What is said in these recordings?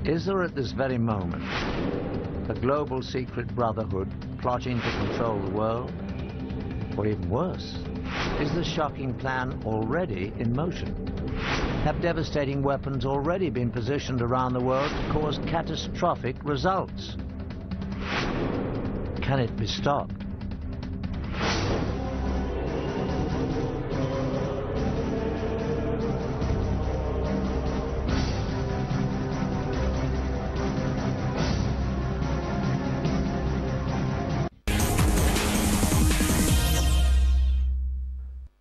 Is there at this very moment a global secret brotherhood plotting to control the world? Or even worse, is the shocking plan already in motion? Have devastating weapons already been positioned around the world to cause catastrophic results? Can it be stopped?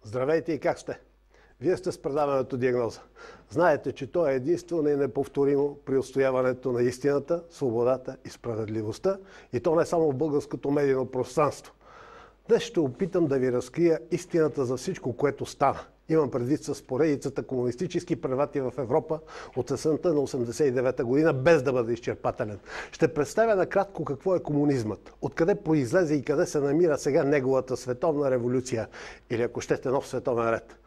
Здравейте и как сте? Вие сте с предаването Диагноза. Знаете, че то е единствено и неповторимо при отстояването на истината, свободата и справедливостта, и то не само в българското медийно пространство. Днес ще опитам да ви разкрия истината за всичко, което стана. Имам предвид с поредицата комунистически преврати в Европа от есента на 1989 година, без да бъда изчерпателен. Ще представя накратко какво е комунизмът, откъде произлезе и къде се намира сега неговата световна революция, или ако щете нов световен ред.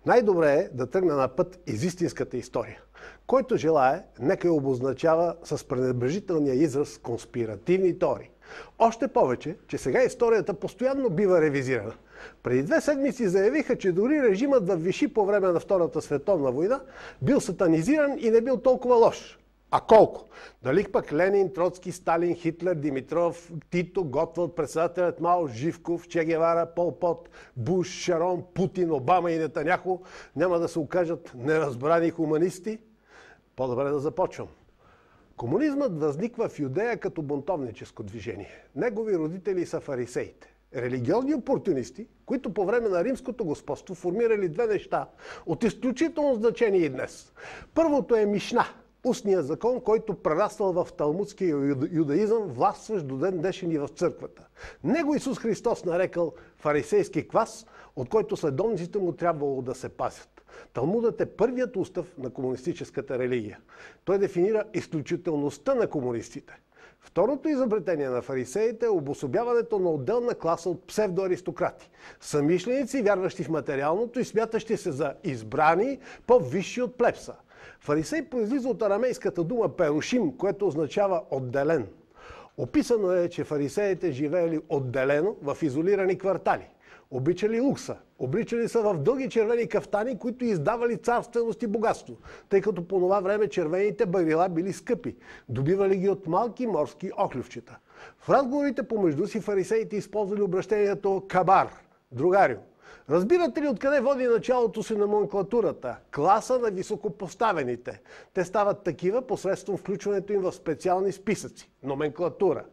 Най-добре е да тръгне на път из истинската история. Който желае, нека я обозначава с пренебрежителния израз конспиративни теории. Още повече, че сега историята постоянно бива ревизирана. Преди 2 седмици заявиха, че дори режимът във Виши по време на Втората световна война бил сатанизиран и не бил толкова лош. А колко? Дали пък Ленин, Троцки, Сталин, Хитлер, Димитров, Тито, Готвалд, председателят Мао, Живков, Че Гевара, Пол Пот, Буш, Шарон, Путин, Обама и Нетаняху няма да се окажат неразбрани хуманисти? По-добре да започвам. Комунизмът възниква в Юдея като бунтовническо движение. Негови родители са фарисеите. Религиозни опортунисти, които по време на римското господство формирали 2 неща от изключително значение и днес. Първото е Мишна, устният закон, който прераствал в талмудския юдаизъм, властващ до ден днешен и в църквата. Него Исус Христос нарекал фарисейски квас, от който следовниците му трябвало да се пазят. Талмудът е първият устав на комунистическата религия. Той дефинира изключителността на комунистите. Второто изобретение на фарисеите е обособяването на отделна класа от псевдоаристократи. Самишленици, вярващи в материалното и смятащи се за избрани, по-висши от плебса. Фарисей произлиза от арамейската дума перушим, което означава отделен. Описано е, че фарисеите живеели отделено в изолирани квартали. Обичали лукса, обличали са в дълги червени кафтани, които издавали царственост и богатство, тъй като по това време червените барила били скъпи. Добивали ги от малки морски охлювчета. В разговорите помежду си фарисеите използвали обращението кабар, другарио. Разбирате ли откъде води началото си номенклатурата? Класа на високопоставените. Те стават такива посредством включването им в специални списъци. Номенклатура.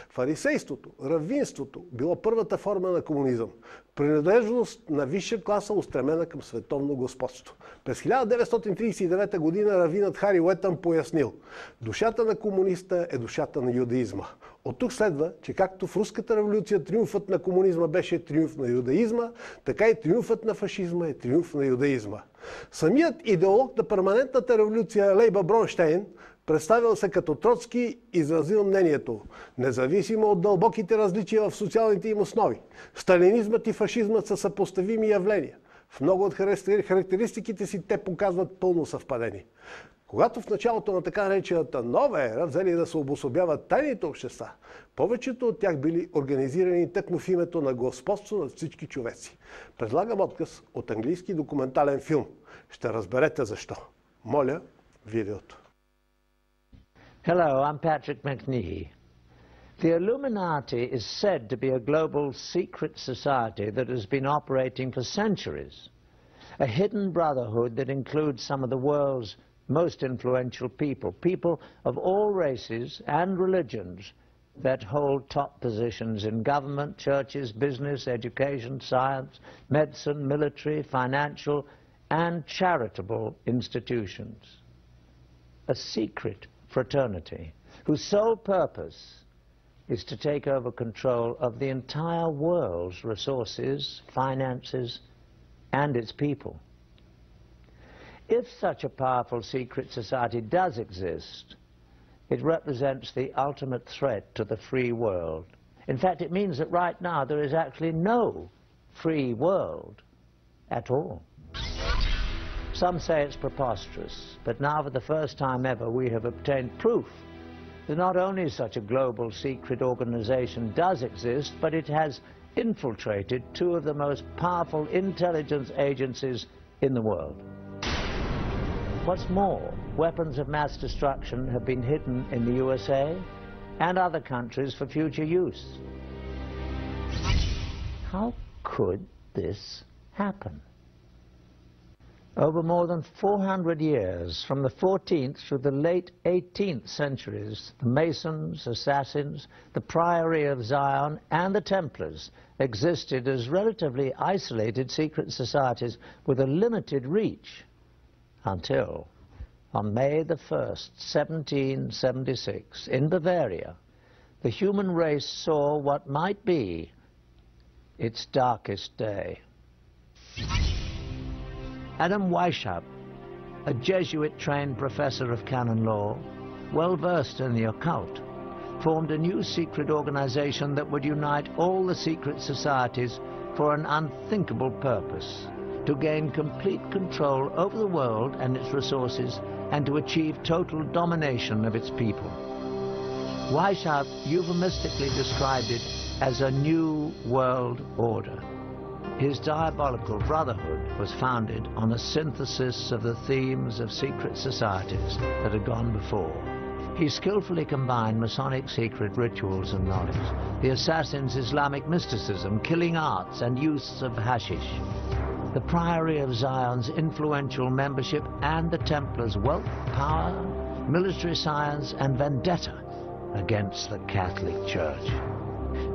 Фарисейството, равинството било първата форма на комунизъм. Принадлежност на висша класа, устремена към световно господство. През 1939 година равинът Хари Уетън пояснил: душата на комуниста е душата на юдаизма. От тук следва, че както в Руската революция триумфът на комунизма беше триумф на юдаизма, така и триумфът на фашизма е триумф на юдаизма. Самият идеолог на перманентната революция Лейба Бронщейн, представил се като Троцки, изразил мнението: независимо от дълбоките различия в социалните им основи, сталинизмът и фашизмът са съпоставими явления. В много от характеристиките си те показват пълно съвпадение. Когато в началото на така наречената нова ера взели да се обособяват тайните общества, повечето от тях били организирани тъкмо в името на господство над всички човеци. Предлагам отказ от английски документален филм. Ще разберете защо. Моля, видеото. Hello, I'm Patrick McNee. The Illuminati is said to be a global secret society that has been operating for centuries. A hidden brotherhood that includes some of the world's most influential people, people of all races and religions that hold top positions in government, churches, business, education, science, medicine, military, financial, and charitable institutions. A secret fraternity whose sole purpose is to take over control of the entire world's resources, finances, and its people. If such a powerful secret society does exist, it represents the ultimate threat to the free world. In fact, it means that right now there is actually no free world at all. Some say it's preposterous, but now for the first time ever we have obtained proof that not only such a global secret organization does exist, but it has infiltrated two of the most powerful intelligence agencies in the world. What's more, weapons of mass destruction have been hidden in the USA and other countries for future use. How could this happen? Over more than 400 years, from the 14th through the late 18th centuries, the Masons, Assassins, the Priory of Zion, and the Templars existed as relatively isolated secret societies with a limited reach, until on May the 1st, 1776, in Bavaria, the human race saw what might be its darkest day. Adam Weishaupt, a Jesuit-trained professor of canon law, well versed in the occult, formed a new secret organization that would unite all the secret societies for an unthinkable purpose: to gain complete control over the world and its resources, and to achieve total domination of its people. Weishaupt euphemistically described it as a new world order. His diabolical brotherhood was founded on a synthesis of the themes of secret societies that had gone before. He skillfully combined Masonic secret rituals and knowledge, the Assassins' Islamic mysticism, killing arts, and use of hashish, the Priory of Zion's influential membership, and the Templars' wealth, power, military science, and vendetta against the Catholic Church.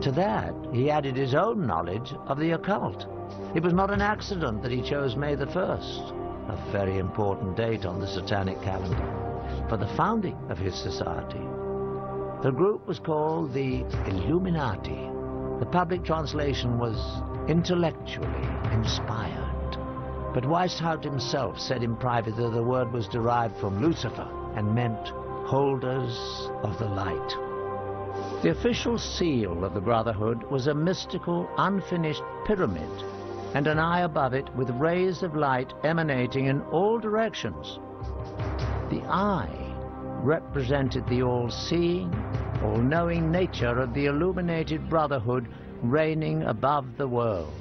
To that, he added his own knowledge of the occult. It was not an accident that he chose May the 1st, a very important date on the satanic calendar, for the founding of his society. The group was called the Illuminati. The public translation was intellectually inspired. But Weishaupt himself said in private that the word was derived from Lucifer and meant holders of the light. The official seal of the Brotherhood was a mystical, unfinished pyramid, and an eye above it with rays of light emanating in all directions. The eye represented the all-seeing, all-knowing nature of the illuminated Brotherhood reigning above the world.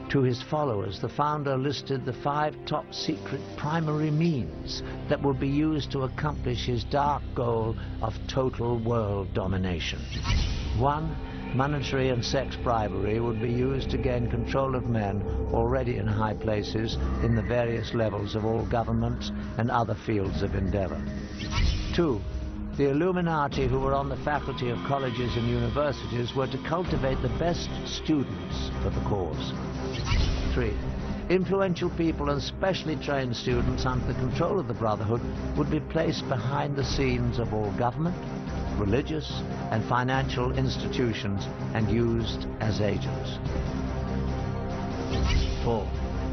To his followers, the founder listed the 5 top secret primary means that would be used to accomplish his dark goal of total world domination. 1. Monetary and sex bribery would be used to gain control of men already in high places in the various levels of all governments and other fields of endeavor. 2. The Illuminati, who were on the faculty of colleges and universities, were to cultivate the best students for the cause. 3. Influential people and specially trained students under the control of the Brotherhood would be placed behind the scenes of all government, religious and financial institutions and used as agents. 4.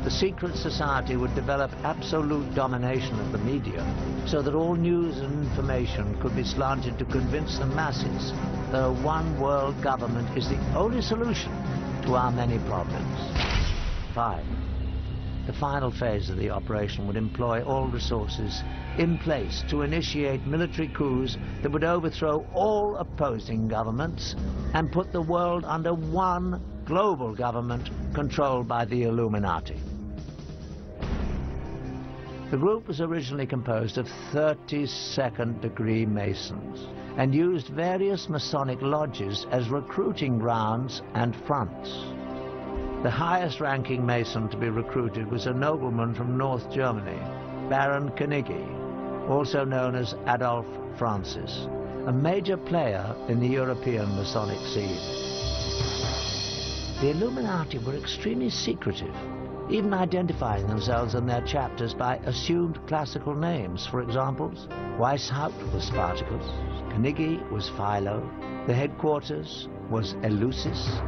The secret society would develop absolute domination of the media so that all news and information could be slanted to convince the masses that a one world government is the only solution to our many problems. 5. The final phase of the operation would employ all resources in place to initiate military coups that would overthrow all opposing governments and put the world under one global government controlled by the Illuminati. The group was originally composed of 32nd-degree Masons and used various Masonic lodges as recruiting grounds and fronts. The highest-ranking Mason to be recruited was a nobleman from North Germany, Baron Carnegie, also known as Adolf Francis, a major player in the European Masonic scene. The Illuminati were extremely secretive, even identifying themselves and their chapters by assumed classical names. For example, Weishaupt was Spartacus, Carnegie was Philo, the headquarters was Eleusis,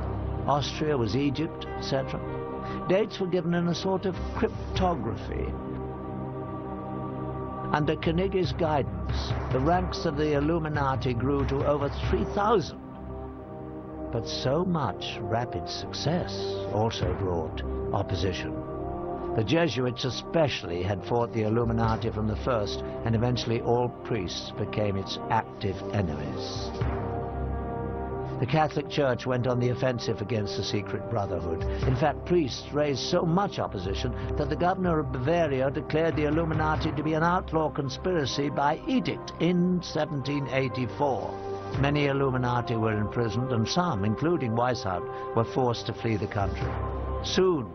Austria was Egypt, etc. Dates were given in a sort of cryptography. Under Carnegie's guidance, the ranks of the Illuminati grew to over 3,000. But so much rapid success also brought opposition. The Jesuits especially had fought the Illuminati from the first, and eventually all priests became its active enemies. The Catholic Church went on the offensive against the secret brotherhood. In fact, priests raised so much opposition that the governor of Bavaria declared the Illuminati to be an outlaw conspiracy by edict in 1784. Many Illuminati were imprisoned, and some, including Weishaupt, were forced to flee the country. Soon,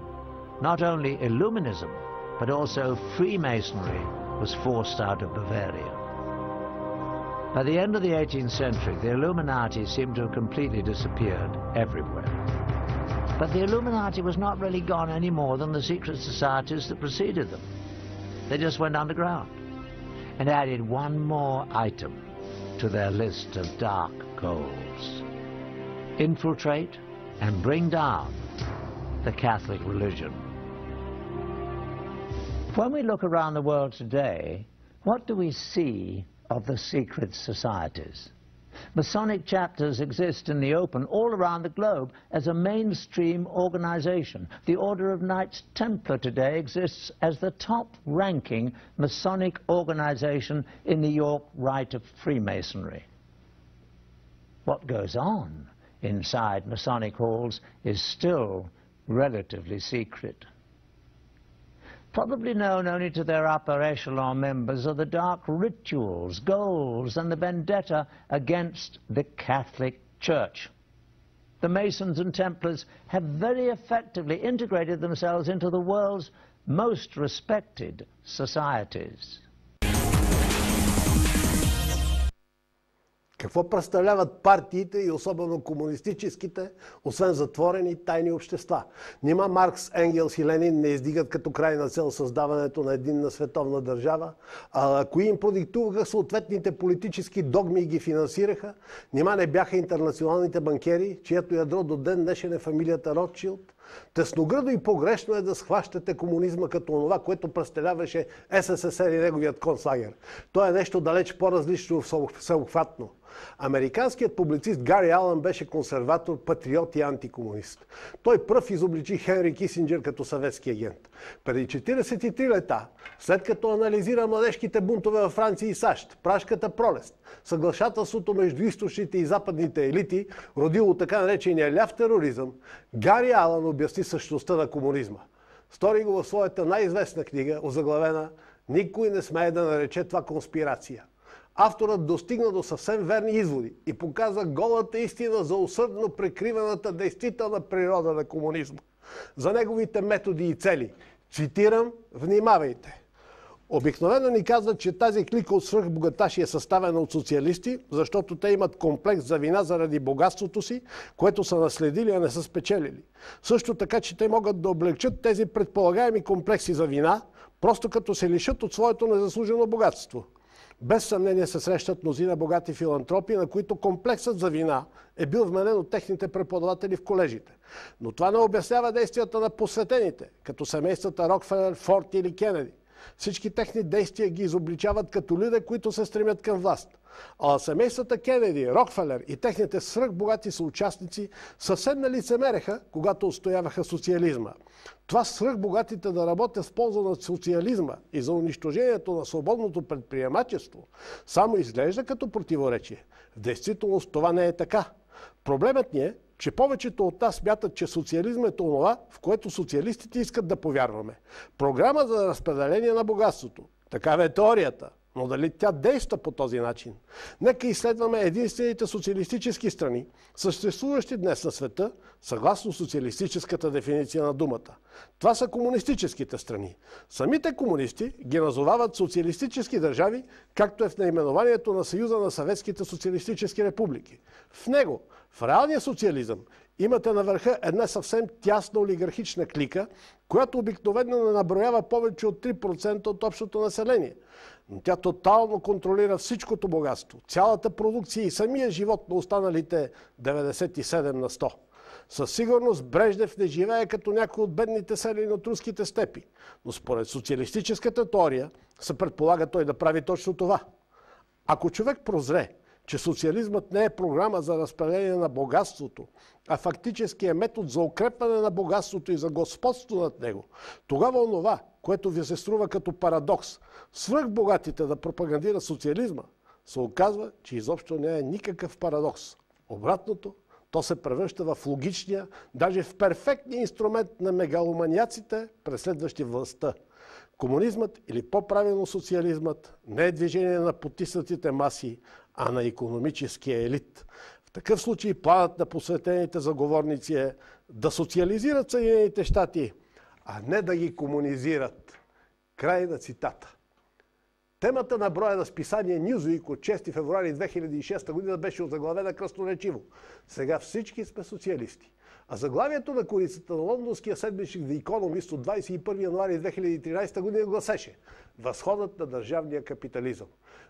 not only Illuminism, but also Freemasonry was forced out of Bavaria. By the end of the 18th century, the Illuminati seemed to have completely disappeared everywhere. But the Illuminati was not really gone any more than the secret societies that preceded them. They just went underground and added one more item to their list of dark goals: infiltrate and bring down the Catholic religion. When we look around the world today, what do we see of the secret societies? Masonic chapters exist in the open all around the globe as a mainstream organization. The Order of Knights Templar today exists as the top-ranking Masonic organization in the York Rite of Freemasonry. What goes on inside Masonic halls is still relatively secret. Probably known only to their upper echelon members are the dark rituals, goals, and the vendetta against the Catholic Church. The Masons and Templars have very effectively integrated themselves into the world's most respected societies. Какво представляват партиите и особено комунистическите, освен затворени тайни общества? Нима Маркс, Енгелс и Ленин не издигат като крайна цел създаването на единна световна държава? А кои им продиктуваха съответните политически догми и ги финансираха? Нима не бяха интернационалните банкери, чието ядро до ден днешен е фамилията Ротшилд? Тесногръдо и погрешно е да схващате комунизма като това, което представляваше СССР и неговият концлагер. То е нещо далеч по-различно всеобхватно. Американският публицист Гари Алън беше консерватор, патриот и антикомунист. Той пръв изобличи Хенри Кисинджер като съветски агент. Преди 43 лета, след като анализира младежките бунтове във Франция и САЩ, Пражката пролест, съглашателството между източните и западните елити, родило така наречения ляв тероризъм, Гари Алън обясни същността на комунизма. Стори го в своята най-известна книга, озаглавена "Никой не смее да нарече това конспирация". Авторът достигна до съвсем верни изводи и показа голата истина за усърдно прикриваната действителна природа на комунизма, за неговите методи и цели. Цитирам: "Внимавайте! Обикновено ни казват, че тази клика от свръхбогаташи е съставена от социалисти, защото те имат комплекс за вина заради богатството си, което са наследили, а не са спечелили. Също така, че те могат да облегчат тези предполагаеми комплекси за вина, просто като се лишат от своето незаслужено богатство. Без съмнение се срещат мнозина богати филантропи, на които комплексът за вина е бил вменен от техните преподаватели в колежите. Но това не обяснява действията на посветените, като семействата Рокфелер, Форд или Кенеди. Всички техни действия ги изобличават като люди, които се стремят към власт. А семействата Кенеди, Рокфелер и техните свръхбогати съучастници съвсем не лицемереха, когато отстояваха социализма. Това свръхбогатите да работят в полза на социализма и за унищожението на свободното предприемачество само изглежда като противоречие. В действителност това не е така. Проблемът ни е, че повечето от нас смятат, че социализм е това, в което социалистите искат да повярваме. Програма за разпределение на богатството. Такава е теорията. Но дали тя действа по този начин? Нека изследваме единствените социалистически страни, съществуващи днес на света, съгласно социалистическата дефиниция на думата. Това са комунистическите страни. Самите комунисти ги назовават социалистически държави, както е в наименованието на Съюза на съветските социалистически републики. В него, в реалния социализъм, имате на върха една съвсем тясна олигархична клика, която обикновено не наброява повече от 3% от общото население. Но тя тотално контролира всичкото богатство, цялата продукция и самия живот на останалите 97 на 100. Със сигурност Брежнев не живее като някой от бедните селени от руските степи, но според социалистическата теория се предполага той да прави точно това. Ако човек прозре, че социализмът не е програма за разпределение на богатството, а фактически е метод за укрепване на богатството и за господство над него, тогава онова, което ви се струва като парадокс, свръхбогатите да пропагандира социализма, се оказва, че изобщо не е никакъв парадокс. Обратното, то се превръща в логичния, даже в перфектния инструмент на мегаломаняците, преследващи властта. Комунизмът, или по-правилно социализмът, не е движение на потиснатите маси, а на икономическия елит. В такъв случай планът на посветените заговорници е да социализират Съединените щати, а не да ги комунизират. Край на цитата. Темата на броя на списание Newsweek от 6 февруари 2006 година беше озаглавена красноречиво. Сега всички сме социалисти. А заглавието на корицата на лондонския седмичник The Economist от 21 януари 2013 година гласеше: възходът на държавния капитализъм.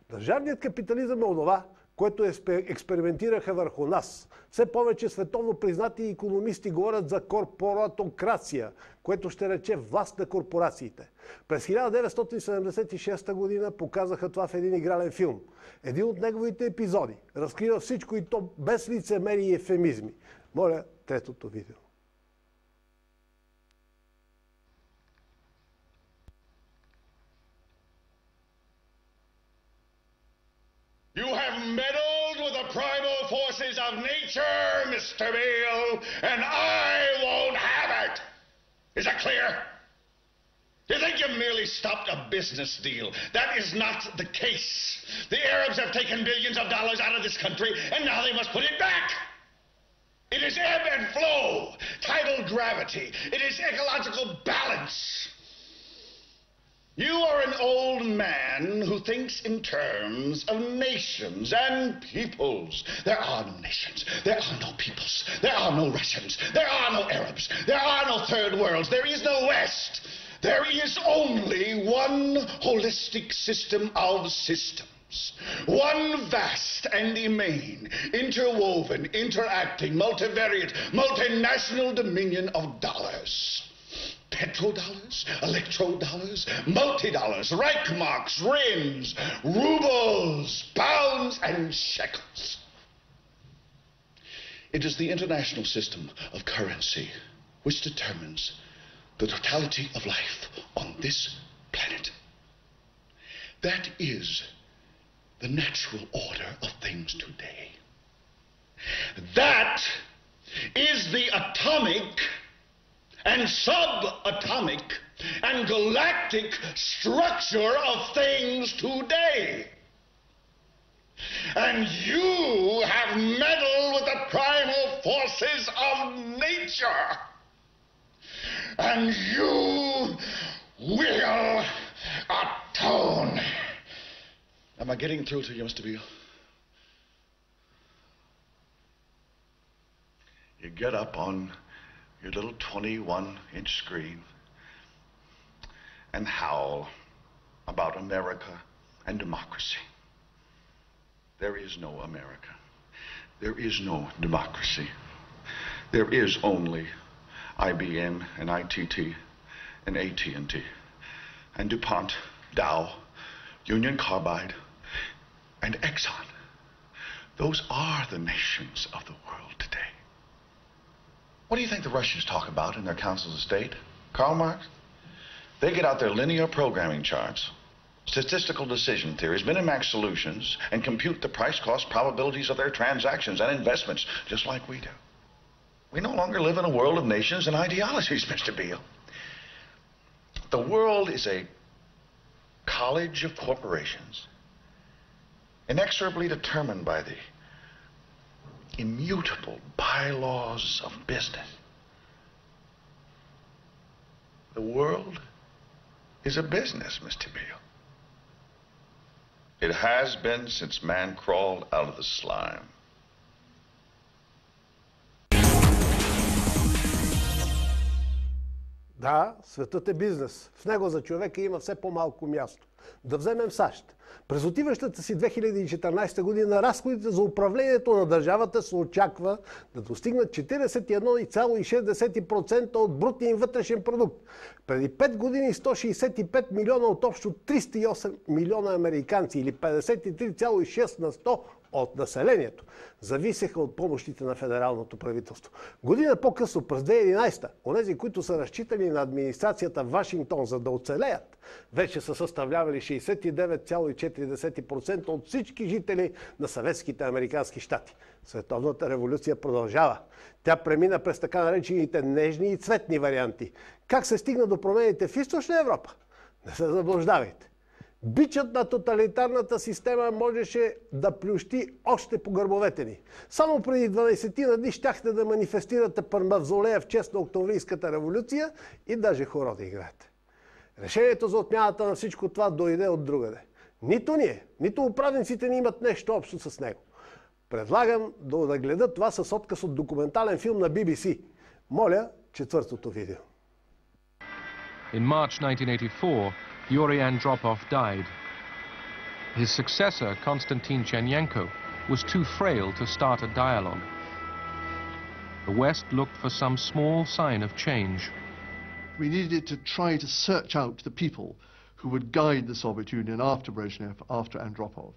Държавният капитализъм е онова, което експериментираха върху нас. Все повече световно признати икономисти говорят за корпоратокрация, което ще рече власт на корпорациите. През 1976 година показаха това в един игрален филм. Един от неговите епизоди разкрива всичко, и то без лицемерие и ефемизми. Моля, третото видео. You have meddled with the primal forces of nature, Mr. Beale, and I won't have it. Is that clear? You think you merely stopped a business deal? That is not the case. The Arabs have taken billions of dollars out of this country, and now they must put it back. It is ebb and flow, tidal gravity. It is ecological balance. You are an old man who thinks in terms of nations and peoples. There are no nations. There are no peoples. There are no Russians. There are no Arabs. There are no third worlds. There is no West. There is only one holistic system of systems. One vast and immane, interwoven, interacting, multivariate, multinational dominion of dollars. Petrodollars, electrodollars, multi-dollars, Reichmarks, Rins, rubles, pounds, and shekels. It is the international system of currency which determines the totality of life on this planet. That is the natural order of things today. That is the atomic and subatomic and galactic structure of things today. And you have meddled with the primal forces of nature. And you will atone. Am I getting through to you, Mr. Beale? You get up on your little 21-inch screen and howl about America and democracy. There is no America. There is no democracy. There is only IBM and ITT and AT&T and DuPont, Dow, Union Carbide, and Exxon. Those are the nations of the world today. What do you think the Russians talk about in their councils of state? Karl Marx? They get out their linear programming charts, statistical decision theories, Minimax solutions, and compute the price-cost probabilities of their transactions and investments, just like we do. We no longer live in a world of nations and ideologies, Mr. Beale. The world is a college of corporations, inexorably determined by the immutable bylaws of business. The world is a business, Mr. Beale. It has been since man crawled out of the slime. Да, светът е бизнес. В него за човека има все по-малко място. Да вземем САЩ. През отиващата си 2014 година разходите за управлението на държавата се очаква да достигнат 41,6% от брутния им вътрешен продукт. Преди 5 години 165 милиона от общо 308 милиона американци или 53,6 на 100 от населението зависеха от помощите на федералното правителство. Година по-късно, през 2011, онези, които са разчитали на администрацията в Вашингтон за да оцелеят, вече са съставлявали 69,4% от всички жители на съветските американски щати. Световната революция продължава. Тя премина през така наречените нежни и цветни варианти. Как се стигна до промените в Източна Европа? Не се заблуждавайте. Бичът на тоталитарната система можеше да плющи още по гърбовете ни. Само преди 12 дни щяхте да манифестирате пред мавзолея в чест на Октомврийската революция и даже хоро да играете. Решението за отмяната на всичко това дойде от другаде. Нито ние, нито управниците ни имат нещо общо с него. Предлагам да гледат това с отказ от документален филм на BBC. Моля, четвъртото видео. In March 1984, Yuri Andropov died. His successor, Konstantin Chernenko, was too frail to start a dialogue. The West looked for some small sign of change. We needed to try to search out the people who would guide the Soviet Union after Brezhnev, after Andropov.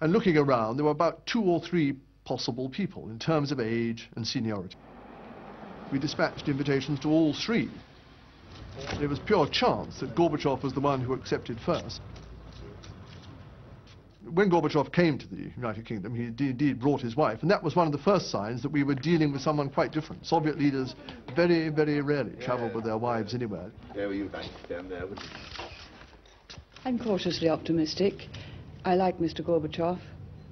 And looking around, there were about 2 or 3 possible people in terms of age and seniority. We dispatched invitations to all 3. It was pure chance that Gorbachev was the one who accepted first. When Gorbachev came to the United Kingdom, he indeed brought his wife, and that was one of the first signs that we were dealing with someone quite different. Soviet leaders very, very rarely travelled with their wives anywhere. I'm cautiously optimistic. I like Mr. Gorbachev.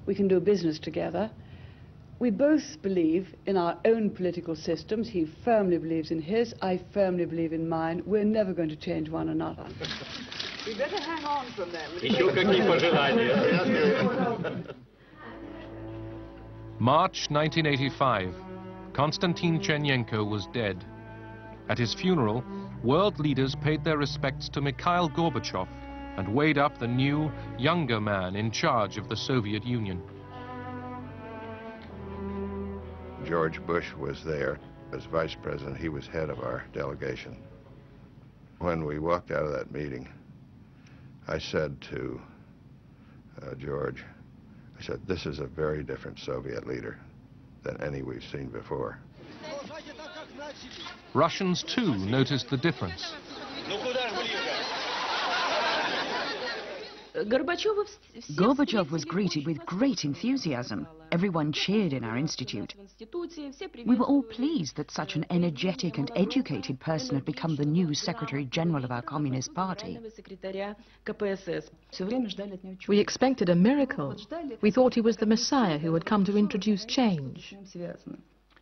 We can do business together. We both believe in our own political systems. He firmly believes in his, I firmly believe in mine. We're never going to change one another. We better hang on from them. March 1985. Konstantin Chernenko was dead. At his funeral, world leaders paid their respects to Mikhail Gorbachev and weighed up the new, younger man in charge of the Soviet Union. George Bush was there. As vice president, he was head of our delegation. When we walked out of that meeting, I said to George, I said, this is a very different Soviet leader than any we've seen before. Russians, too, noticed the difference. Gorbachev was greeted with great enthusiasm. Everyone cheered in our institute. We were all pleased that such an energetic and educated person had become the new Secretary General of our Communist Party. We expected a miracle. We thought he was the Messiah who had come to introduce change.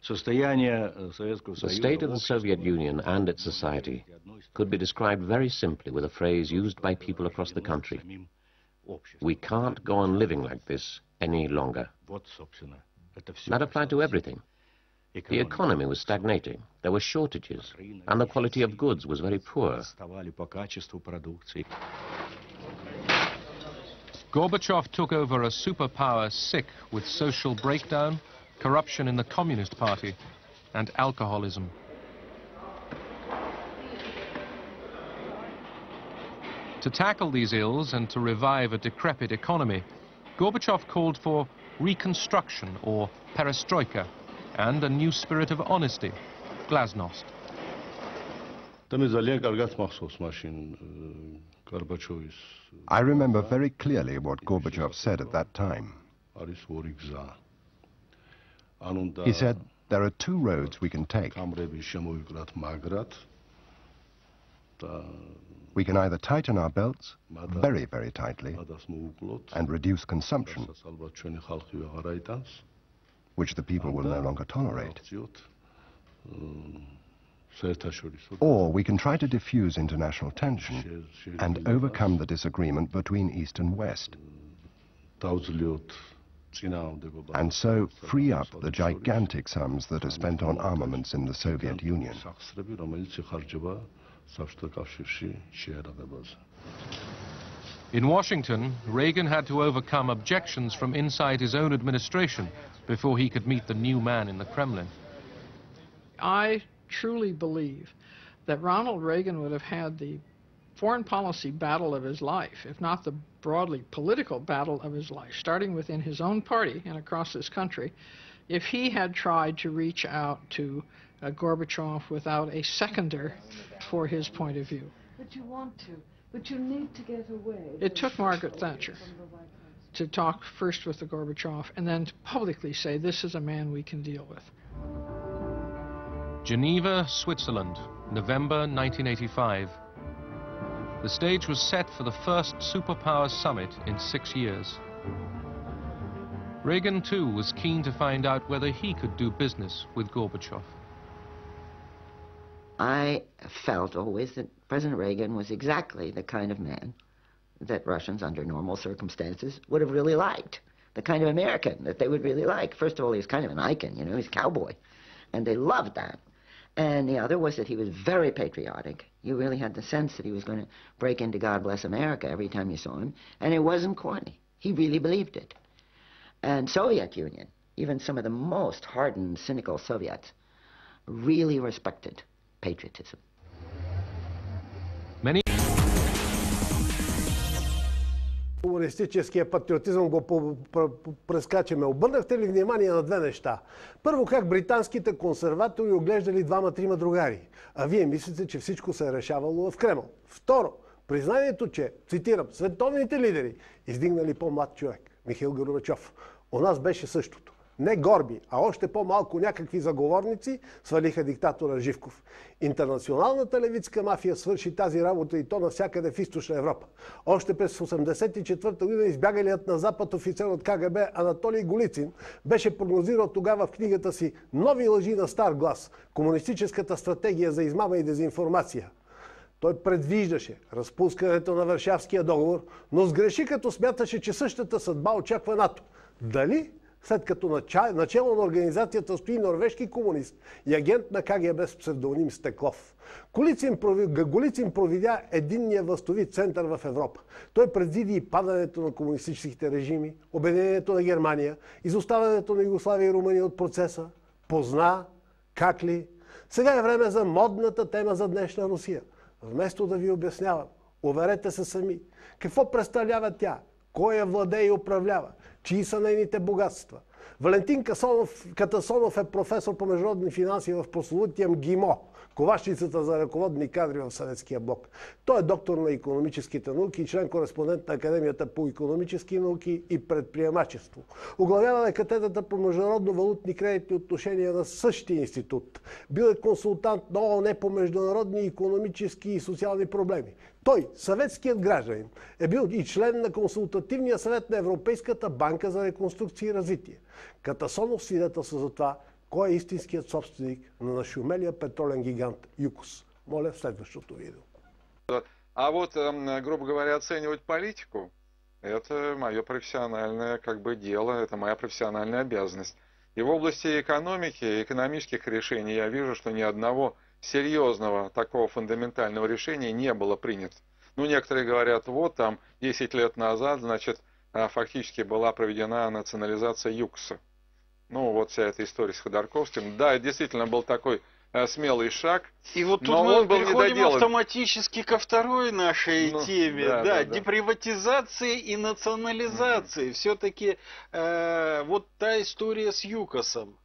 The state of the Soviet Union and its society could be described very simply with a phrase used by people across the country. We can't go on living like this any longer. That applied to everything. The economy was stagnating, there were shortages, and the quality of goods was very poor. Gorbachev took over a superpower sick with social breakdown, corruption in the Communist Party, and alcoholism. To tackle these ills and to revive a decrepit economy, Gorbachev called for reconstruction, or perestroika, and a new spirit of honesty, glasnost. I remember very clearly what Gorbachev said at that time. He said, there are 2 roads we can take. We can either tighten our belts very, very tightly and reduce consumption, which the people will no longer tolerate. Or we can try to diffuse international tension and overcome the disagreement between East and West, and so free up the gigantic sums that are spent on armaments in the Soviet Union. In Washington, Reagan had to overcome objections from inside his own administration before he could meet the new man in the Kremlin. I truly believe that Ronald Reagan would have had the foreign policy battle of his life, if not the broadly political battle of his life, starting within his own party and across this country, if he had tried to reach out to Gorbachev without a seconder for his point of view. But you want to, but you need to get away. It took Margaret Thatcher to talk first with the Gorbachev and then to publicly say, this is a man we can deal with. Geneva, Switzerland, November 1985. The stage was set for the first superpower summit in 6 years. Reagan, too, was keen to find out whether he could do business with Gorbachev. I felt always that President Reagan was exactly the kind of man that Russians, under normal circumstances, would have really liked. The kind of American that they would really like. First of all, he was kind of an icon, you know, he's a cowboy. And they loved that. And the other was that he was very patriotic. You really had the sense that he was going to break into God Bless America every time you saw him. And it wasn't corny. He really believed it. And Soviet Union, even some of the most hardened, cynical Soviets, really respected patriotism. Many Комунистическия патриотизъм го прескачаме. Обърнахте ли внимание на две неща? Първо, как британските консерватори оглеждали двама-трима другари, а вие мислите, че всичко се е решавало в Кремъл. Второ, признанието, че, цитирам, световните лидери издигнали по-млад човек, Михаил Горбачов. У нас беше същото. Не горби, а още по-малко някакви заговорници свалиха диктатора Живков. Интернационалната левицка мафия свърши тази работа и то навсякъде в Източна Европа. Още през 1984 година избягалият на Запад офицер от КГБ Анатолий Голицин беше прогнозирал тогава в книгата си "Нови лъжи на стар глас. Комунистическата стратегия за измама и дезинформация". Той предвиждаше разпускането на Варшавския договор, но сгреши като смяташе, че същата съдба очаква НАТО. Дали? След като начело на организацията стои норвежки комунист и агент на КГБ с псевдоним Стеклов. Голицин провидя единния властови център в Европа. Той предвиди и падането на комунистическите режими, обединението на Германия, изоставянето на Югославия и Румъния от процеса. Позна как ли? Сега е време за модната тема за днешна Русия. Вместо да ви обяснявам, уверете се сами. Какво представлява тя? Кой я владее и управлява? Чии са нейните богатства? Валентин Катасонов е професор по международни финанси в прословутия МГИМО, ковашницата за ръководни кадри в Съветския блок. Той е доктор на икономическите науки и член-кореспондент на Академията по икономически науки и предприемачество. Оглавява катедрата по международно-валутни кредитни отношения на същия институт. Бил е консултант на ООН по международни икономически и социални проблеми. Той, съветският гражданин, е бил и член на консултативния съвет на Европейската банка за реконструкция и развитие. Катасонов свидетелства за това, кой е истинският собственик на нашумелия петролен гигант ЮКОС. Моля в следващото видео. А вот, грубо говоря, оценивать политику, это мое профессиональное дело, это моя профессиональная обязанность. И в области экономики, экономических решений я вижу, что ни одного серьезного такого фундаментального решения не было принято. Ну, некоторые говорят, вот там 10 лет назад, значит, фактически была проведена национализация ЮКОСа. Ну, вот вся эта история с Ходорковским. Да, действительно был такой смелый шаг. И вот тут мы переходим автоматически ко второй нашей теме. Да, деприватизации и национализации. Все-таки вот та история с ЮКОСом.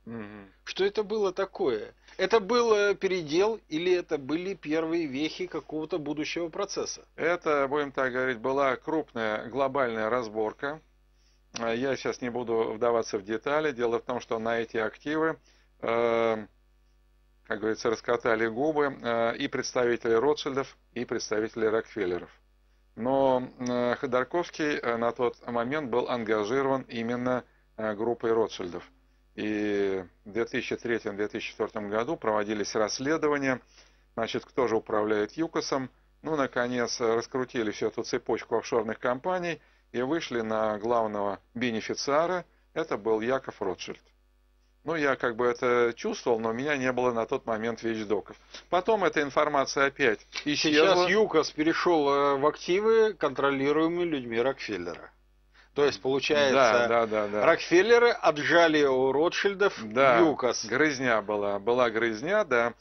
Что это было такое? Это был передел или это были первые вехи какого-то будущего процесса? Это, будем так говорить, была крупная глобальная разборка. Я сейчас не буду вдаваться в детали. Дело в том, что на эти активы, как говорится, раскатали губы и представители Ротшильдов, и представители Рокфеллеров. Но Ходорковский на тот момент был ангажирован именно группой Ротшильдов. И в 2003-2004 году проводились расследования, значит, кто же управляет ЮКОСом. Ну, наконец, раскрутили всю эту цепочку офшорных компаний и вышли на главного бенефициара. Это был Яков Ротшильд. Ну, я как бы это чувствовал, но у меня не было на тот момент вещдоков. Потом эта информация опять исчезла. Сейчас ЮКОС перешел в активы, контролируемые людьми Рокфеллера. То есть, получается, да. Рокфеллеры отжали у Ротшильдов ЮКОС. Грызня была грызня, да.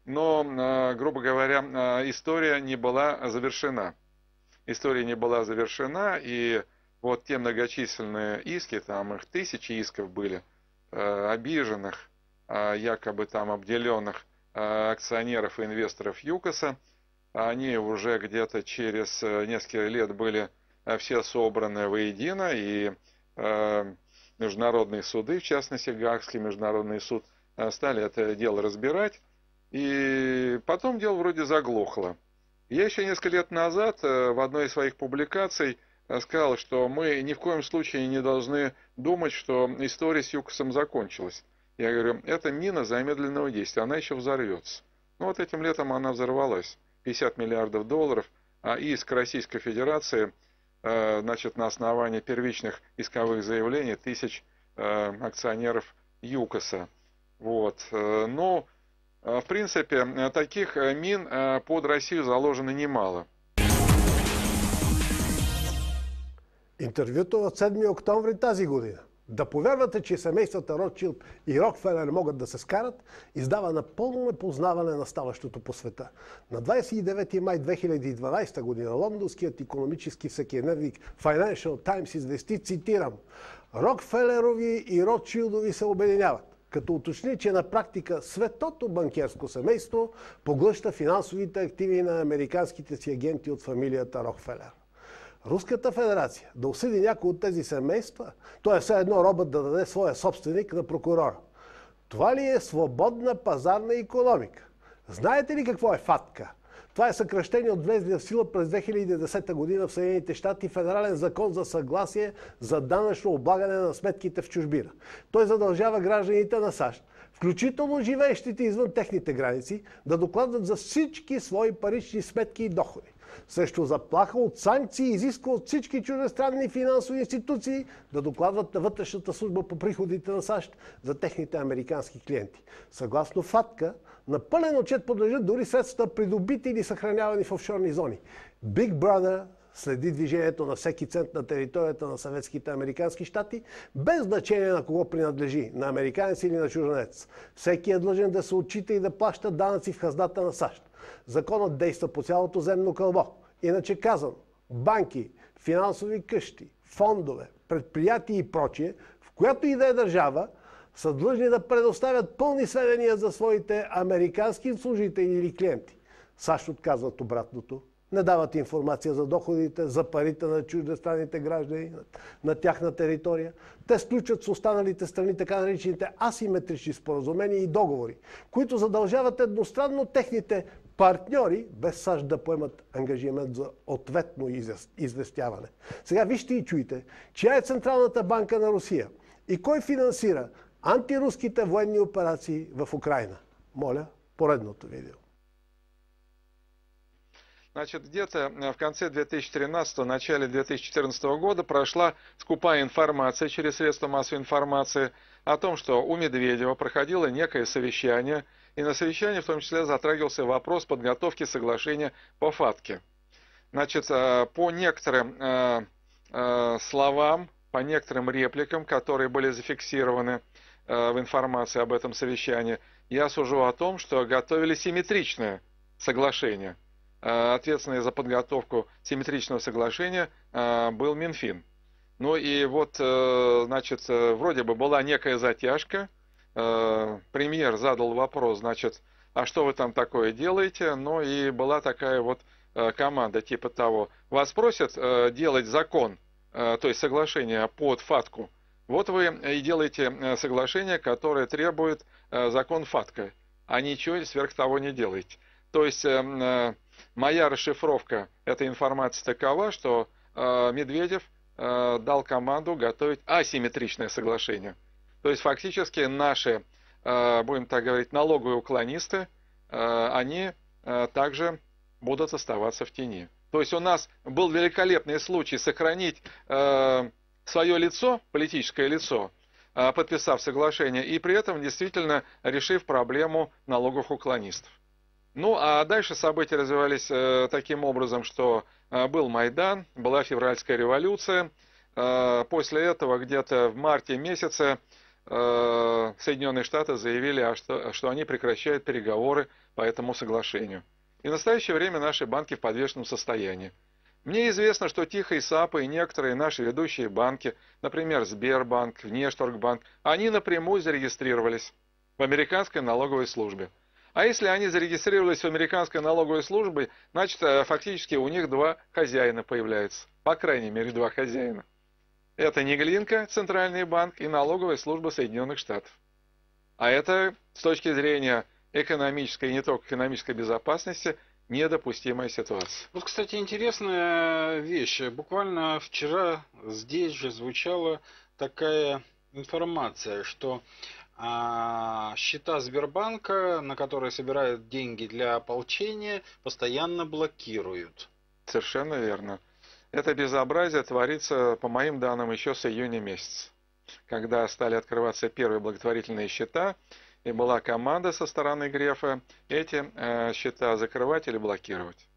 Но, грубо говоря, история не была завершена. История не была завершена, и вот те многочисленные иски, там их тысячи исков были, обиженных, якобы там обделенных акционеров и инвесторов ЮКОСа, они уже где-то через несколько лет были все собраны воедино, и международные суды, в частности Гаагский международный суд, стали это дело разбирать, и потом дело вроде заглохло. Я еще несколько лет назад в одной из своих публикаций сказал, что мы ни в коем случае не должны думать, что история с ЮКОСом закончилась. Я говорю, это мина замедленного действия, она еще взорвется. Ну вот этим летом она взорвалась. 50 миллиардов долларов, а иск Российской Федерации, значит, на основании первичных исковых заявлений тысяч акционеров ЮКОСа. Вот. Но, в принципе, таких мин под Россию заложено немало. Интервюто от 7 октомври тази година. Да повярвате, че семействата Ротшилд и Рокфелер могат да се скарат, издава напълно непознаване на ставащото по света. На 29 май 2012 година лондонският икономически всекидневник Financial Times извести, цитирам, Рокфелерови и Ротшилдови се обединяват, като уточни, че на практика светото банкерско семейство поглъща финансовите активи на американските си агенти от фамилията Рокфелер. Руската федерация да осъди някой от тези семейства, то е все едно робът да даде своя собственик на прокурора. Това ли е свободна пазарна икономика? Знаете ли какво е ФАТКА? Това е съкращение от влезлия в сила през 2010 година в Съединените щати Федерален закон за съгласие за данъчно облагане на сметките в чужбина. Той задължава гражданите на САЩ, включително живеещите извън техните граници, да докладват за всички свои парични сметки и доходи. Срещу заплаха от санкции изисква от всички чуждестранни финансови институции да докладват на вътрешната служба по приходите на САЩ за техните американски клиенти. Съгласно ФАТКА, на пълен отчет подлежат дори средства, придобити или съхранявани в офшорни зони. Big Brother следи движението на всеки цент на територията на съветските американски щати, без значение на кого принадлежи, на американец или на чужденец. Всеки е длъжен да се отчита и да плаща данъци в хазната на САЩ. Законът действа по цялото земно кълбо. Иначе казано, банки, финансови къщи, фондове, предприятия и прочие, в която и да е държава, са длъжни да предоставят пълни сведения за своите американски служители или клиенти. САЩ отказват обратното. Не дават информация за доходите, за парите на чуждестранните граждани на тяхна територия. Те сключват с останалите страни така наречените асиметрични споразумения и договори, които задължават едностранно техните партньори, без САЩ да поемат ангажимент за ответно известяване. Сега вижте и чуйте, чия е Централната банка на Русия и кой финансира антируските военни операции в Украина. Моля, поредното видео. Значит, где-то в конце 2013, начале 2014 года прошла скупая информация через средства массовой информации о том, что у Медведева проходило некое совещание, и на совещании в том числе затрагивался вопрос подготовки соглашения по ФАТКе. Значит, по некоторым словам, по некоторым репликам, которые были зафиксированы в информации об этом совещании, я сужу о том, что готовили симметричное соглашение. Ответственный за подготовку симметричного соглашения был Минфин. Ну и вот, значит, вроде бы была некая затяжка. Премьер задал вопрос, значит, а что вы там такое делаете? Ну и была такая вот команда типа того. Вас просят делать закон, то есть соглашение под ФАТКу. Вот вы и делаете соглашение, которое требует закон ФАТКа, а ничего сверх того не делаете. То есть моя расшифровка этой информации такова, что Медведев дал команду готовить асимметричное соглашение. То есть фактически наши, будем так говорить, налоговые уклонисты, они также будут оставаться в тени. То есть у нас был великолепный случай сохранить свое лицо, политическое лицо, подписав соглашение, и при этом действительно решив проблему налоговых уклонистов. Ну, а дальше события развивались таким образом, что был Майдан, была февральская революция. После этого где-то в марте месяце Соединенные Штаты заявили, что они прекращают переговоры по этому соглашению. И в настоящее время наши банки в подвешенном состоянии. Мне известно, что Тихо и САПа и некоторые наши ведущие банки, например, Сбербанк, Внешторгбанк, они напрямую зарегистрировались в американской налоговой службе. А если они зарегистрировались в американской налоговой службе, значит, фактически у них два хозяина появляются. По крайней мере, два хозяина. Это Неглинка, Центральный банк, и налоговая служба Соединенных Штатов. А это, с точки зрения экономической и не только экономической безопасности, недопустимая ситуация. Вот, кстати, интересная вещь. Буквально вчера здесь же звучала такая информация, что счета Сбербанка, на которые собирают деньги для ополчения, постоянно блокируют. Совершенно верно. Это безобразие творится, по моим данным, еще с июня месяца, когда стали открываться первые благотворительные счета, и была команда со стороны Грефа эти счета закрывать или блокировать.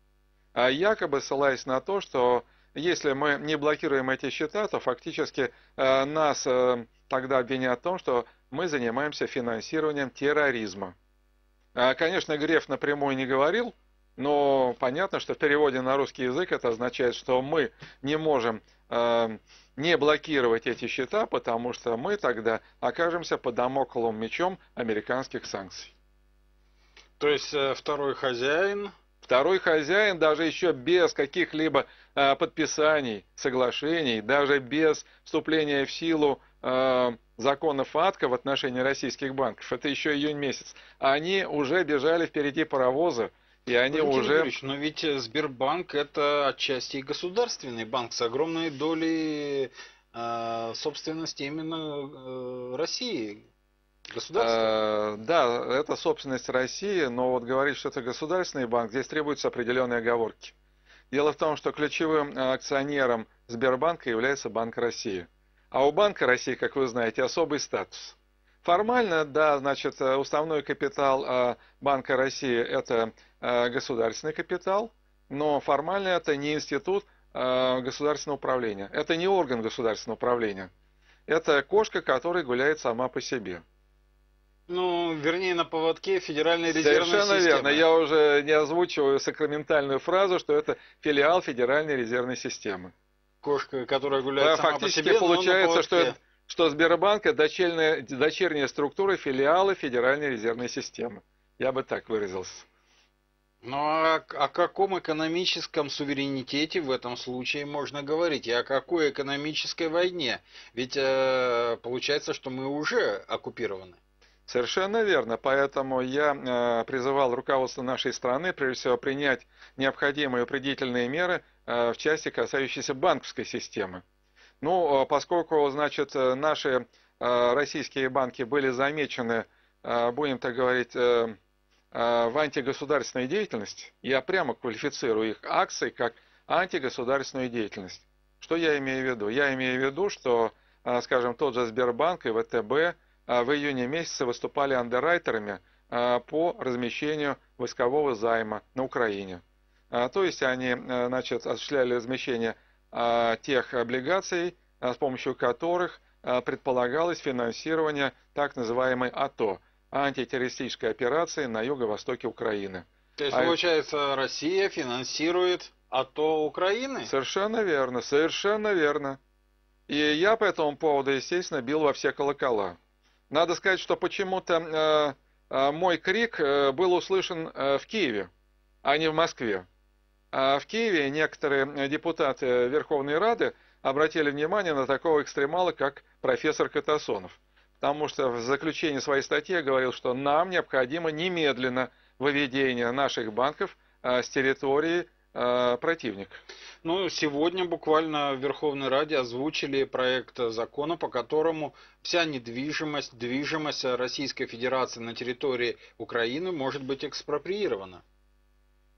А якобы ссылаясь на то, что если мы не блокируем эти счета, то фактически нас тогда обвинят в том, что мы занимаемся финансированием терроризма. Конечно, Греф напрямую не говорил, но понятно, что в переводе на русский язык это означает, что мы не можем не блокировать эти счета, потому что мы тогда окажемся под дамокловым мечом американских санкций. То есть второй хозяин? Второй хозяин, даже еще без каких-либо подписаний, соглашений, даже без вступления в силу законов ФАТКА в отношении российских банков, это еще июнь месяц, они уже бежали впереди паровоза, и они уже... Но ведь Сбербанк это отчасти и государственный банк с огромной долей собственности именно России. Государство. Да, это собственность России, но вот говорить, что это государственный банк, здесь требуются определенные оговорки. Дело в том, что ключевым акционером Сбербанка является Банк России. А у Банка России, как вы знаете, особый статус. Формально, да, значит, уставной капитал Банка России это государственный капитал, но формально это не институт государственного управления, это не орган государственного управления. Это кошка, которая гуляет сама по себе. Ну, вернее, на поводке Федеральной резервной системы. Совершенно верно. Я уже не озвучиваю сакраментальную фразу, что это филиал Федеральной резервной системы. Кошка, которая гуляет сама по себе, фактически получается, что Сбербанк это дочерняя структура филиала Федеральной резервной системы. Я бы так выразился. Ну а о каком экономическом суверенитете в этом случае можно говорить? И о какой экономической войне? Ведь получается, что мы уже оккупированы. Совершенно верно. Поэтому я призывал руководство нашей страны, прежде всего, принять необходимые упредительные меры в части, касающейся банковской системы. Ну, поскольку, значит, наши российские банки были замечены, будем так говорить, в антигосударственной деятельности, я прямо квалифицирую их акции как антигосударственную деятельность. Что я имею в виду? Я имею в виду, что, скажем, тот же Сбербанк и ВТБ в июне месяце выступали андеррайтерами по размещению войскового займа на Украине. То есть они, значит, осуществляли размещение тех облигаций, с помощью которых предполагалось финансирование так называемой АТО, антитеррористической операции на юго-востоке Украины. То есть, получается, Россия финансирует АТО Украины? Совершенно верно, совершенно верно. И я по этому поводу, естественно, бил во все колокола. Надо сказать, что почему-то мой крик был услышан в Киеве, а не в Москве. А в Киеве некоторые депутаты Верховной Рады обратили внимание на такого экстремала, как профессор Катасонов. Потому что в заключении своей статьи я говорил, что нам необходимо немедленно выведение наших банков с территории противника. Ну, сегодня буквально в Верховной Раде озвучили проект закона, по которому вся движимость Российской Федерации на территории Украины может быть экспроприирована.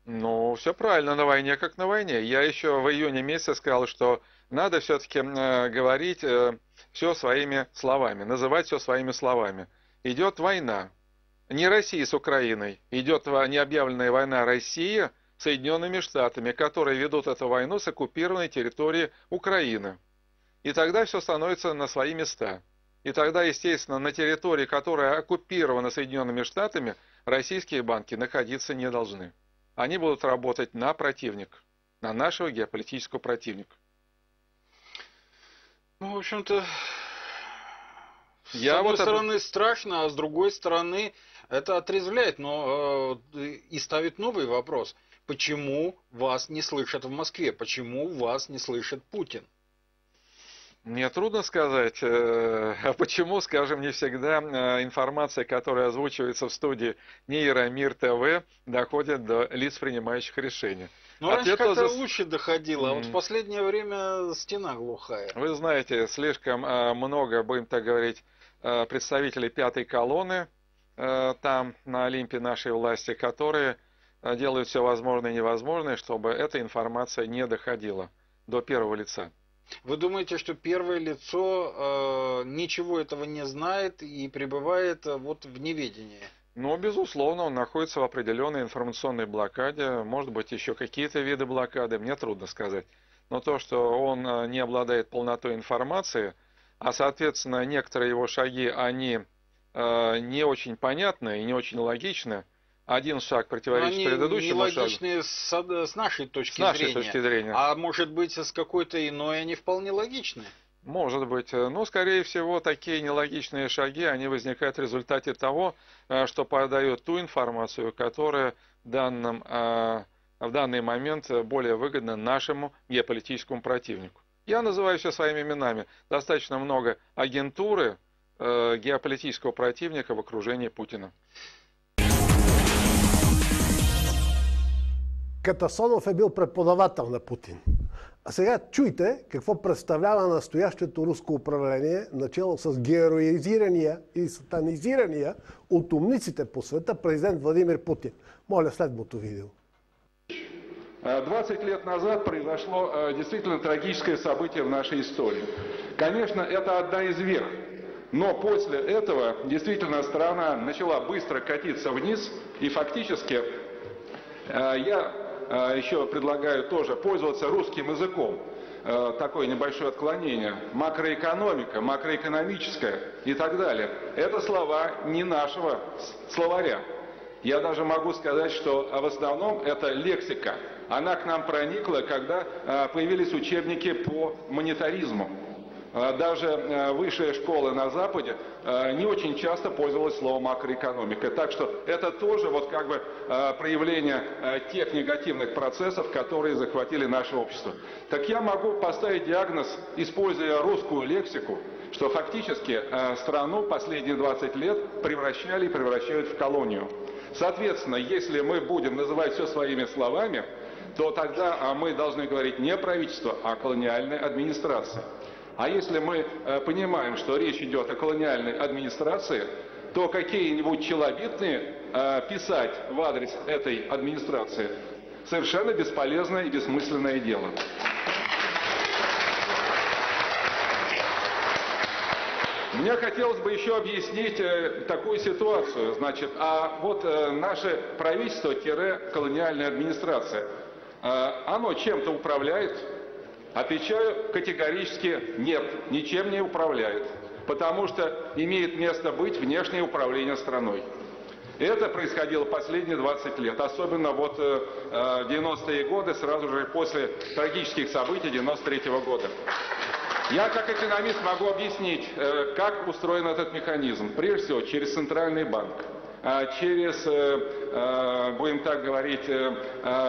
Ну, все правильно, на войне как на войне. Я еще в июне месяце сказал, что надо все-таки говорить в все своими словами, называть все своими словами. Идет война. Не Россия с Украиной, идет необъявленная война России с Соединенными Штатами, которые ведут эту войну с оккупированной территории Украины. И тогда все становится на свои места. И тогда, естественно, на территории, которая оккупирована Соединенными Штатами, российские банки находиться не должны. Они будут работать на противника, на нашего геополитического противника. Ну, в общем-то, с одной стороны страшно, а с другой стороны это отрезвляет, но и ставит новый вопрос. Почему вас не слышат в Москве? Почему вас не слышит Путин? Мне трудно сказать, а почему, скажем, не всегда информация, которая озвучивается в студии Нейромир ТВ, доходит до лиц, принимающих решения. Ну, раньше как-то лучше доходило, а вот в последнее время стена глухая. Вы знаете, слишком много, будем так говорить, представителей пятой колонны там, на Олимпе нашей власти, которые делают все возможное и невозможное, чтобы эта информация не доходила до первого лица. Вы думаете, что первое лицо ничего этого не знает и пребывает вот в неведении? Ну, безусловно, он находится в определенной информационной блокаде, может быть, еще какие-то виды блокады, мне трудно сказать. Но то, что он не обладает полнотой информации, а, соответственно, некоторые его шаги, они не очень понятны и не очень логичны, один шаг противоречит предыдущему шагу. Они нелогичны с нашей точки зрения. А может быть, с какой-то иной они вполне логичны? Может быть. Но, скорее всего, такие нелогичные шаги, они возникают в результате того, что подают ту информацию, которая в данный момент более выгодна нашему геополитическому противнику. Я называю все своими именами. Достаточно много агентуры геополитического противника в окружении Путина. Катасонов е бил преподавател на Путин. А сега чуйте какво представлява настоящето руско управление, начало с героизирания и сатанизирания от умниците по света президент Владимир Путин. Моля следното видео. 20 лет назад произошло действительно трагическое событие в нашей истории. Конечно, это одна из вех, но после этого действительно страна начала быстро катиться вниз, и фактически я еще предлагаю тоже пользоваться русским языком. Такое небольшое отклонение. Макроэкономика, макроэкономическая и так далее. Это слова не нашего словаря. Я даже могу сказать, что в основном это лексика. Она к нам проникла, когда появились учебники по монетаризму. Даже высшая школа на Западе не очень часто пользовалась словом макроэкономика. Так что это тоже вот как бы проявление тех негативных процессов, которые захватили наше общество. Так я могу поставить диагноз, используя русскую лексику, что фактически страну последние 20 лет превращали и превращают в колонию. Соответственно, если мы будем называть все своими словами, то тогда мы должны говорить не правительство, а колониальная администрация. А если мы понимаем, что речь идет о колониальной администрации, то какие-нибудь челобитные писать в адрес этой администрации совершенно бесполезное и бессмысленное дело. Мне хотелось бы еще объяснить такую ситуацию. Значит, а вот наше правительство-колониальная администрация, оно чем-то управляет? Отвечаю категорически нет, ничем не управляет, потому что имеет место быть внешнее управление страной. Это происходило последние 20 лет, особенно вот 90-е годы, сразу же после трагических событий 93-го года. Я как экономист могу объяснить, как устроен этот механизм. Прежде всего, через Центральный банк. Через, будем так говорить,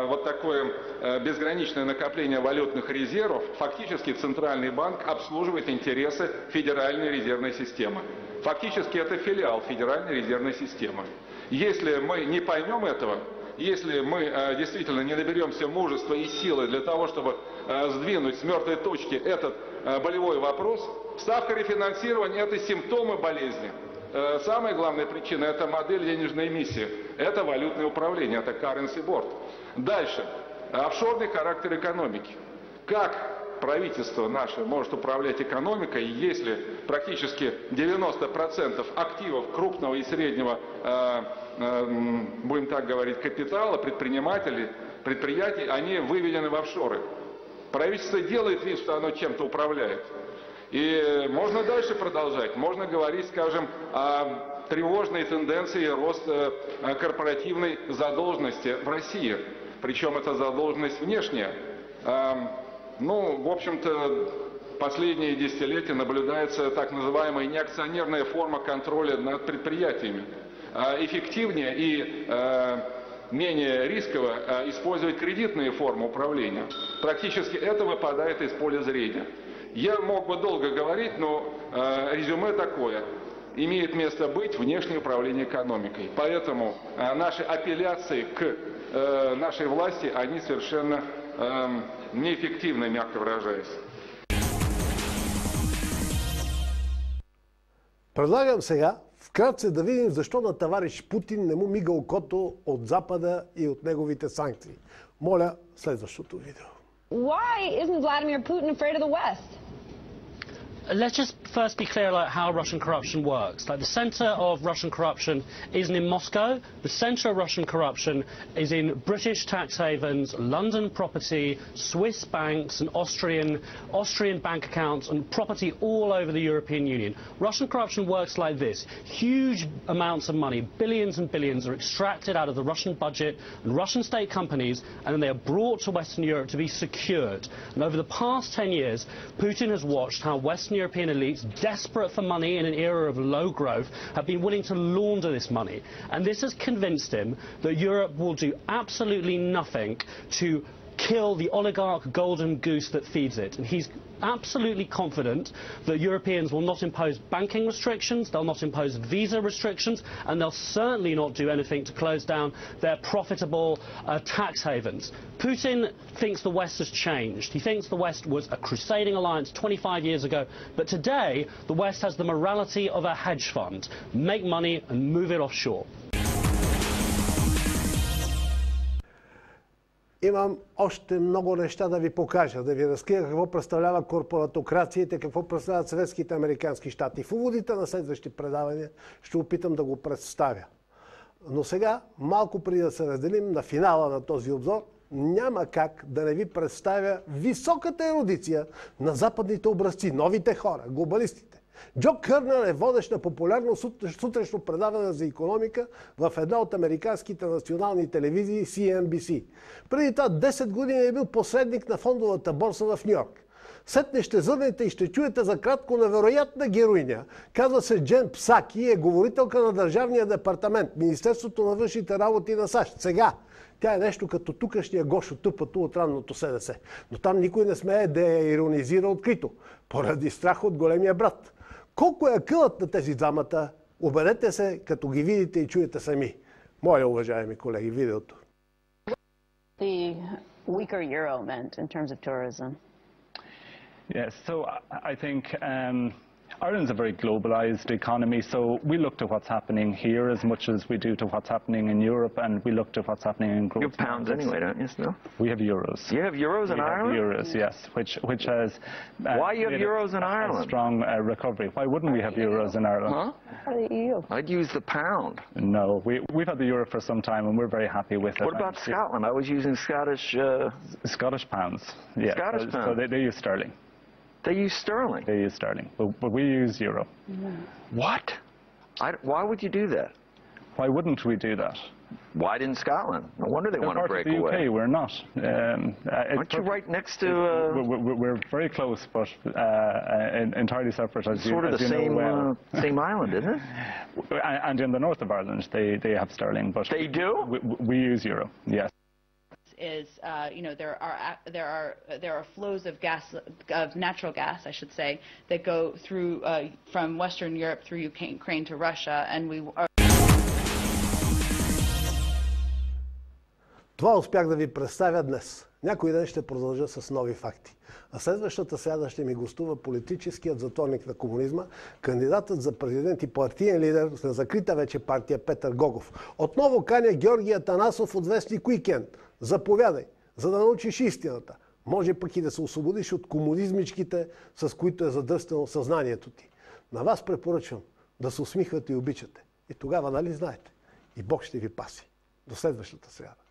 вот такое безграничное накопление валютных резервов, фактически Центральный банк обслуживает интересы Федеральной резервной системы. Фактически это филиал Федеральной резервной системы. Если мы не поймем этого, если мы действительно не наберемся мужества и силы для того, чтобы сдвинуть с мертвой точки этот болевой вопрос, ставка рефинансирования – это симптомы болезни. Самая главная причина – это модель денежной эмиссии, это валютное управление, это currency board. Дальше. Офшорный характер экономики. Как правительство наше может управлять экономикой, если практически 90% активов крупного и среднего, будем так говорить, капитала, предприятий, они выведены в офшоры. Правительство делает вид, что оно чем-то управляет. И можно дальше продолжать. Можно говорить, скажем, о тревожной тенденции роста корпоративной задолженности в России. Причем эта задолженность внешняя. Ну, в общем-то, последние десятилетия наблюдается так называемая неакционерная форма контроля над предприятиями. Эффективнее и менее рисково использовать кредитные формы управления. Практически это выпадает из поля зрения. Я мог бы долго говорить, но резюме такое. Имеет место быть внешнее управление экономикой. Поэтому наши апелляции к нашей власти, они совершенно неэффективны, мягко выражаясь. Предлагам сега вкратце да видим защо на товарищ Путин не му мига окото от Запада и от неговите санкции. Моля, следващото видео. Why isn't Vladimir Putin afraid of the West? Let's just first be clear about how Russian corruption works. Like, the center of Russian corruption isn't in Moscow. The center of Russian corruption is in British tax havens, London property, Swiss banks and Austrian bank accounts and property all over the European Union. Russian corruption works like this. Huge amounts of money, billions and billions, are extracted out of the Russian budget and Russian state companies, and then they are brought to Western Europe to be secured. And over the past 10 years, Putin has watched how Western European elites, desperate for money in an era of low growth, have been willing to launder this money. And this has convinced him that Europe will do absolutely nothing to kill the oligarch golden goose that feeds it. And he's absolutely confident that Europeans will not impose banking restrictions, they'll not impose visa restrictions, and they'll certainly not do anything to close down their profitable tax havens. Putin thinks the West has changed. He thinks the West was a crusading alliance 25 years ago, but today the West has the morality of a hedge fund. Make money and move it offshore. Имам още много неща да ви покажа, да ви разкрия какво представлява корпоратокрацията, какво представляват съветските американски щати. В уводите на следващи предавания ще опитам да го представя. Но сега, малко преди да се разделим на финала на този обзор, няма как да не ви представя високата ерудиция на западните образци, новите хора, глобалистите. Джо Кърнър е водещ на популярно сутрешно предаване за икономика в една от американските национални телевизии CNBC. Преди това 10 години е бил посредник на фондовата борса в Нью-Йорк. Сетне ще зърнете и ще чуете за кратко на вероятна героиня. Казва се Джен Псаки и е говорителка на Държавния департамент, Министерството на външните работи на САЩ. Сега тя е нещо като тукашния Гошо Тъпато от ранното СДС. Но там никой не смее да я иронизира открито, поради страх от големия брат. Колко е акълът на тези двамата, убедете се, като ги видите и чуете сами. Моля, уважаеми колеги, видеото. The weaker euro meant in terms of tourism? Yes, so I think Ireland's a very globalized economy, so we looked at what's happening here as much as we do to what's happening in Europe, and we looked at what's happening in growth. You have pounds anyway, don't you, still? We have euros. You have euros in Ireland? We have euros, yes, which has... Why you have euros in Ireland? A strong recovery. Why wouldn't we have euros in Ireland? Huh? I'd use the pound. No, we've had the euro for some time, and we're very happy with it. What about Scotland? I was using Scottish... Scottish pounds, yeah. Scottish pounds? So they use sterling. They use sterling? They use sterling, but we use euro. What? Why would you do that? Why wouldn't we do that? Why didn't Scotland? No wonder they want to break away. Part of the UK, we're not. Aren't you right next to... We're very close, but entirely separate, as you know. Sort of the same island, isn't it? And in the north of Ireland, they have sterling, but... They do? We use euro, yes. Is you know, there are flows of natural gas, I should say, that go through from Western Europe through Ukraine to Russia, and we are... Това успях да ви представя днес. Някой ден ще продължа с нови факти. А следващата сряда ще ми гостува политическият затворник на комунизма, кандидатът за президент и партиен лидер на закрита вече партия Петър Гогов. Отново каня Георги Атанасов от вестник Уикенд. Заповядай, за да научиш истината. Може пък и да се освободиш от комунизмичките, с които е задръстено съзнанието ти. На вас препоръчвам да се усмихвате и обичате. И тогава, нали знаете, и Бог ще ви паси. До следващата сряда.